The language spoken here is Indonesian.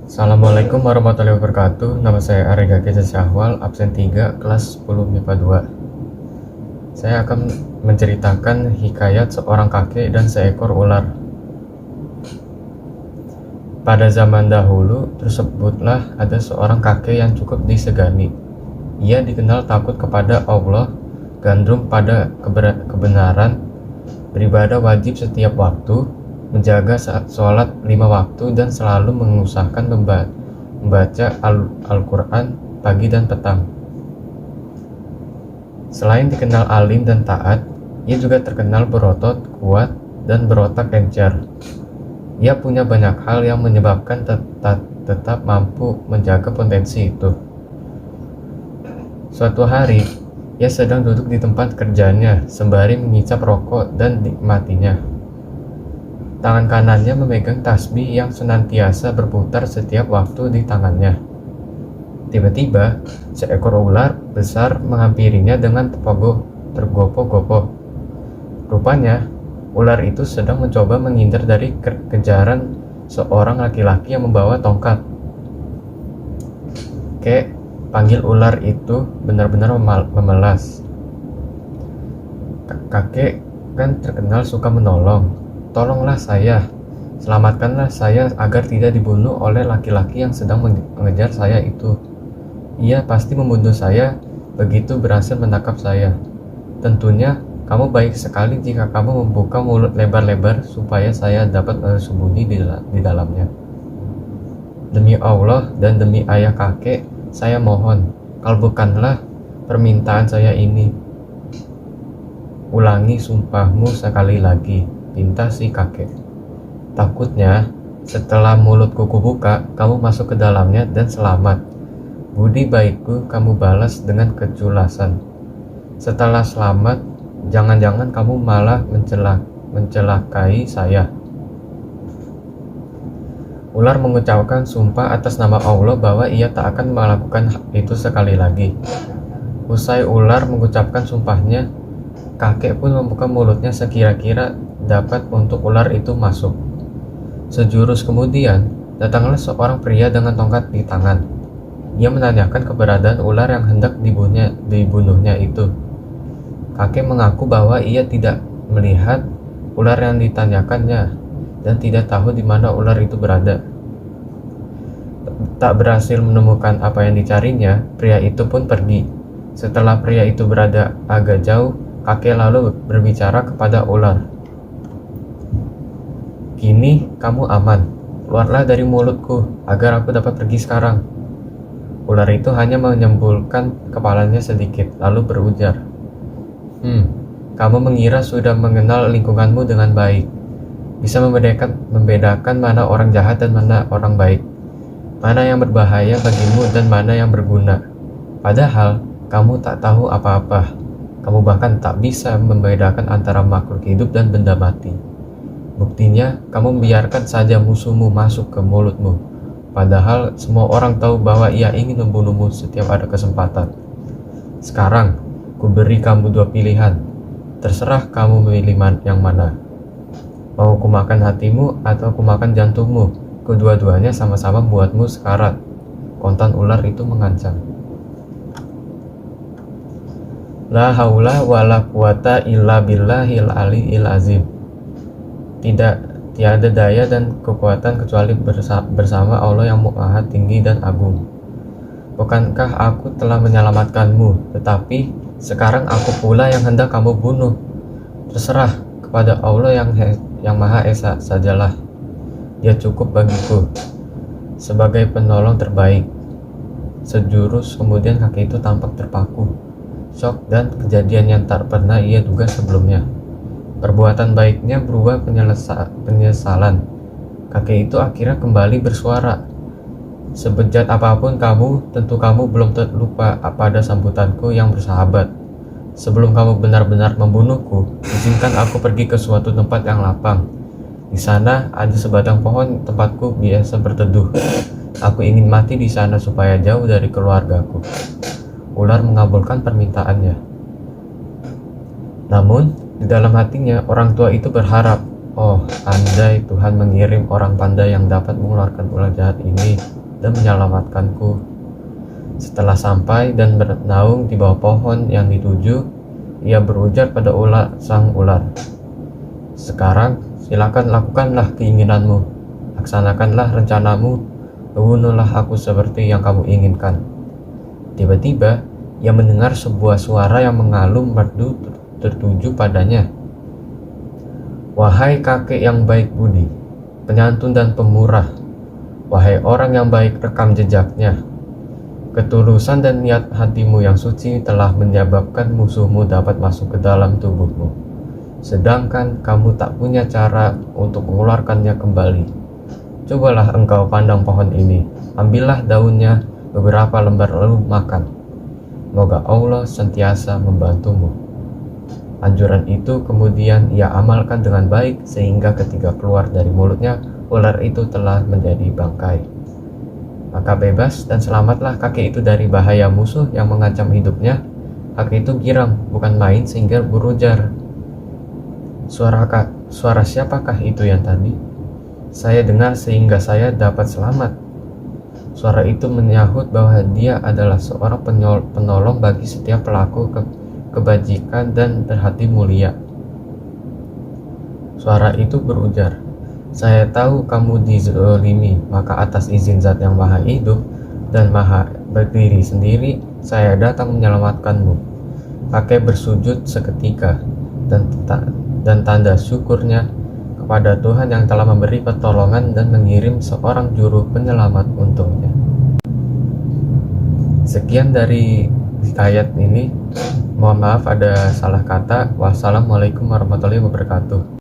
Assalamualaikum warahmatullahi wabarakatuh. Nama saya Arega Keza Syahwal, absen 3, kelas 10 MIPA 2. Saya akan menceritakan hikayat seorang kakek dan seekor ular. Pada zaman dahulu, tersebutlah ada seorang kakek yang cukup disegani. Ia dikenal takut kepada Allah, gandrung pada kebenaran, beribadah wajib setiap waktu, menjaga sholat 5 waktu, dan selalu mengusahakan membaca Al-Quran pagi dan petang. Selain dikenal alim dan taat, ia juga terkenal berotot kuat dan berotak encer. Ia punya banyak hal yang menyebabkan tetap mampu menjaga potensi itu. Suatu hari, ia sedang duduk di tempat kerjanya sembari mengisap rokok dan nikmatinya. Tangan kanannya memegang tasbih yang senantiasa berputar setiap waktu di tangannya. Tiba-tiba, seekor ular besar menghampirinya dengan tergopoh-gopoh. Rupanya, ular itu sedang mencoba menghindar dari kejaran seorang laki-laki yang membawa tongkat. Kek, panggil ular itu benar-benar memelas. Kakek kan terkenal suka menolong. Tolonglah saya, selamatkanlah saya agar tidak dibunuh oleh laki-laki yang sedang mengejar saya itu. Ia pasti membunuh saya begitu berhasil menangkap saya. Tentunya kamu baik sekali jika kamu membuka mulut lebar-lebar supaya saya dapat bersembunyi di dalamnya. Demi Allah dan demi ayah kakek, saya mohon, kabulkanlah permintaan saya ini. Ulangi sumpahmu sekali lagi, pinta si kakek. Takutnya setelah mulutku kubuka, kamu masuk ke dalamnya dan selamat. Budi baikku kamu balas dengan kejulasan. Setelah selamat, jangan-jangan kamu malah mencelakai saya. Ular mengucapkan sumpah atas nama Allah bahwa ia tak akan melakukan itu sekali lagi. Usai ular mengucapkan sumpahnya, kakek pun membuka mulutnya sekira-kira dapat untuk ular itu masuk. Sejurus kemudian, datanglah seorang pria dengan tongkat di tangan. Ia menanyakan keberadaan ular yang hendak dibunuhnya itu. Kakek mengaku bahwa ia tidak melihat ular yang ditanyakannya dan tidak tahu di mana ular itu berada. Tak berhasil menemukan apa yang dicarinya, pria itu pun pergi. Setelah pria itu berada agak jauh, kakek lalu berbicara kepada ular. Kini kamu aman, keluarlah dari mulutku agar aku dapat pergi sekarang. Ular itu hanya menyembulkan kepalanya sedikit, lalu berujar, kamu mengira sudah mengenal lingkunganmu dengan baik, bisa membedakan mana orang jahat dan mana orang baik, mana yang berbahaya bagimu dan mana yang berguna. Padahal kamu tak tahu apa-apa, kamu bahkan tak bisa membedakan antara makhluk hidup dan benda mati. Buktinya, kamu membiarkan saja musuhmu masuk ke mulutmu, padahal semua orang tahu bahwa ia ingin membunuhmu setiap ada kesempatan. Sekarang, ku beri kamu 2 pilihan. Terserah kamu memilih yang mana. Mau ku makan hatimu atau ku makan jantungmu? Kedua-duanya sama-sama buatmu sekarat. Kontan ular itu mengancam. La haula wala quwata illa billahil aliyil azim. Tiada daya dan kekuatan kecuali bersama Allah yang maha tinggi dan agung. Bukankah aku telah menyelamatkanmu, tetapi sekarang aku pula yang hendak kamu bunuh. Terserah kepada Allah yang maha esa sajalah. Dia cukup bagiku sebagai penolong terbaik. Sejurus kemudian kakek itu tampak terpaku, shock dan kejadian yang tak pernah ia duga sebelumnya. Perbuatan baiknya berubah penyesalan. Kakek itu akhirnya kembali bersuara. Sebejat apapun kamu, tentu kamu belum terlupa pada sambutanku yang bersahabat. Sebelum kamu benar-benar membunuhku, izinkan aku pergi ke suatu tempat yang lapang. Di sana ada sebatang pohon tempatku biasa berteduh. Aku ingin mati di sana supaya jauh dari keluargaku. Ular mengabulkan permintaannya. Namun, di dalam hatinya, orang tua itu berharap, oh, andai Tuhan mengirim orang pandai yang dapat mengeluarkan ular jahat ini dan menyelamatkanku. Setelah sampai dan bernaung di bawah pohon yang dituju, ia berujar pada sang ular, "Sekarang silakan lakukanlah keinginanmu, laksanakanlah rencanamu, bunuhlah aku seperti yang kamu inginkan." Tiba-tiba ia mendengar sebuah suara yang mengalun merdu tertuju padanya. "Wahai kakek yang baik budi, penyantun dan pemurah, wahai orang yang baik rekam jejaknya. Ketulusan dan niat hatimu yang suci telah menyebabkan musuhmu dapat masuk ke dalam tubuhmu. Sedangkan kamu tak punya cara untuk mengeluarkannya kembali. Cobalah engkau pandang pohon ini, ambillah daunnya beberapa lembar lalu makan. Semoga Allah sentiasa membantumu." Anjuran itu kemudian ia amalkan dengan baik sehingga ketika keluar dari mulutnya, ular itu telah menjadi bangkai. Maka bebas dan selamatlah kakek itu dari bahaya musuh yang mengancam hidupnya. Kakek itu girang bukan main sehingga berujar, Suara siapakah itu yang tadi? Saya dengar sehingga saya dapat selamat." Suara itu menyahut bahwa dia adalah seorang penolong bagi setiap pelaku kebajikan dan berhati mulia. Suara itu berujar, "Saya tahu kamu dizalimi, maka atas izin Zat yang Maha Hidup dan Maha Berdiri sendiri, saya datang menyelamatkanmu." Kakek bersujud seketika dan tanda syukurnya kepada Tuhan yang telah memberi pertolongan dan mengirim seorang juru penyelamat untuknya. Sekian dari ayat ini. Mohon maaf ada salah kata. Wassalamualaikum warahmatullahi wabarakatuh.